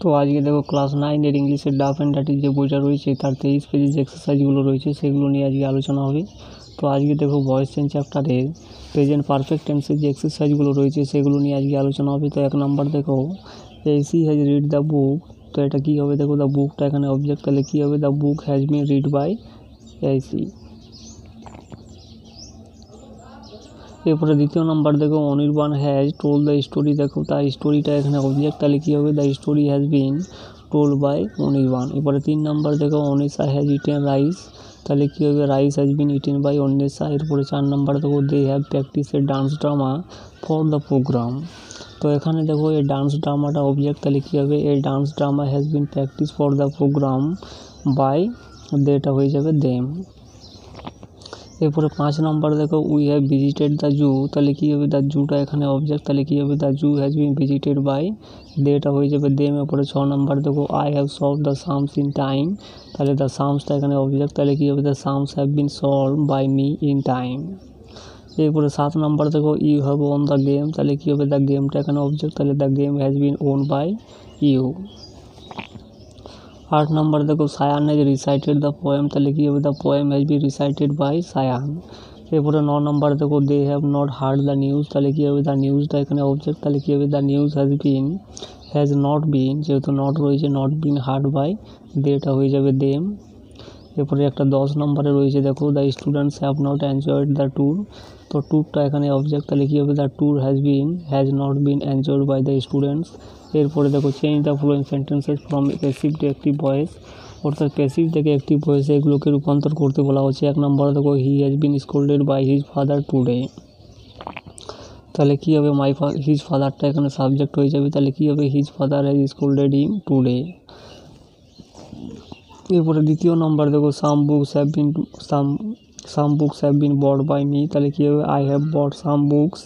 তো আজকে দেখো ক্লাস 9 ইংলিশের ডাফ অ্যান্ড ডাটির যে বইটা রয়েছে তার 23 পেজের যে এক্সারসাইজগুলো রয়েছে সেগুলো নিয়ে আজকে আলোচনা হবে। তো আজকে দেখো ভয়েস চেঞ্জ চ্যাপ্টারের প্রেজেন্ট পারফেক্ট টেন্সের যে এক্সারসাইজগুলো রয়েছে সেগুলো নিয়ে আজকে আলোচনা হবে। তো 1 নম্বর দেখো AC has read the book. তো এটা কী হবে দেখো, দ্য বুকটা এখানে অবজেক্ট, তাহলে কী হবে, the book has been read by AC. এরপরে 2 নম্বর দেখো Anirban has told the story. দেখো তার স্টোরিটা এখানে অবজেক্ট, তাহলে কী হবে, the story has been told by Anirban. এরপরে 3 নম্বর দেখো অনিশা হ্যাজ ইটেন রাইস, তাহলে কী হবে, rice has been eaten by Anisha. এরপরে 4 নম্বর দেখো they have practice a dance drama for the programme. তো এখানে দেখো এই ডান্স ড্রামাটা অবজেক্ট, তাহলে কী হবে, এই dance drama has been practice for the programme by, দেটা হয়ে যাবে দেম। এরপরে 5 নম্বর দেখো we have visited the zoo, তাহলে কী হবে, দ্য জুটা এখানে অবজেক্ট, তাহলে কী হবে, the zoo has been visited by, দেটা হয়ে যাবে দেম। এরপরে 6 নম্বর দেখো I have solve the sums in time, তাহলে দ্য সামসটা এখানে অবজেক্ট, তাহলে কী হবে, the sums have been solve by me in time. এরপরে 7 নম্বর দেখো you have won the game, তাহলে কী হবে, দ্য গেমটা এখানে অবজেক্ট, তাহলে the game has been won by you. 8 নম্বর দেখো Sayan has recited the poem, তাহলে কী হবে, the poem has been recited by Sayan. এরপরে 9 নম্বর দেখো they have not heard the news, তাহলে কী হবে, দ্য নিউজটা এখানে অবজেক্ট, তাহলে কী হবে, the news has not been, যেহেতু নট রয়েছে, নট বিন হার্ড বাই, দেটা হয়ে যাবে দেম। এরপরে একটা 10 নম্বরে রয়েছে দেখো the students have not enjoyed the tour, তো ট্যুরটা এখানে অবজেক্ট, তাহলে কী হবে, the tour has not been enjoyed by the students. এরপরে দেখো change the following sentences from passive to active voice, অর্থাৎ প্যাসিভ থেকে অ্যাক্টিভ ভয়েসে এগুলোকে রূপান্তর করতে বলা হচ্ছে। 1 নম্বরে দেখো he has been scolded by his father today, তাহলে কী হবে, হিজ ফাদারটা এখানে সাবজেক্ট হয়ে যাবে, তাহলে কী হবে, his father has scolded him today. এরপরে 2 নম্বর দেখো some books have been bought by me, তাহলে কী হবে, I have bought some books.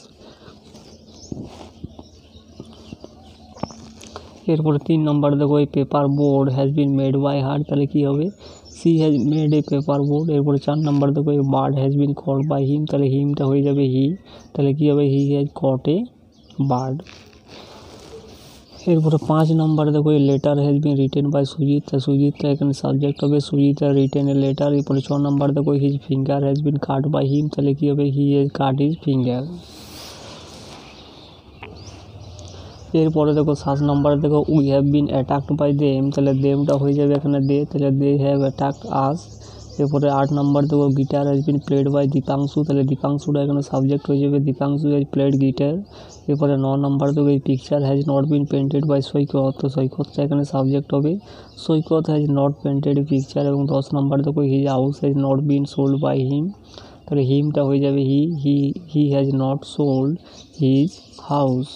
এরপরে 3 নম্বর দেখো এই paper board has been made by her, তাহলে কী হবে, she has made a paper board. এরপরে 4 নম্বর দেখো এই bird has been caught by him, তাহলে হিমটা হয়ে যাবে হি, তাহলে কী হবে, he has caught a bird. এরপরে 5 নম্বর দেখো এই letter has been written by Sujit, সুজিতটা এখানে সাবজেক্ট হবে, সুজিত রিটেন এ লেটার। এরপরে 6 নম্বর দেখো his finger has been cut by him, তাহলে কী হবে, he has cut his finger. এরপরে দেখো 7 নম্বরে দেখো we have been attacked by them, তাহলে দেমটা হয়ে যাবে এখানে দে, তাহলে দে হ্যাভ অ্যাটাকড আস। এরপরে 8 নম্বর দেখো guitar has been played by Dipanshu, তাহলে দীপাংশুটা এখানে সাবজেক্ট হয়ে যাবে, দীপাংশু হ্যাজ প্লেড গিটার। এরপরে 9 নম্বর দেখো এই picture has not been painted by Saikat, তো সৈকতটা এখানে সাবজেক্ট হবে, Saikat has not painted picture. এবং 10 নম্বর দেখো his house has not been sold by him, তাহলে হিমটা হয়ে যাবে he has not sold his house.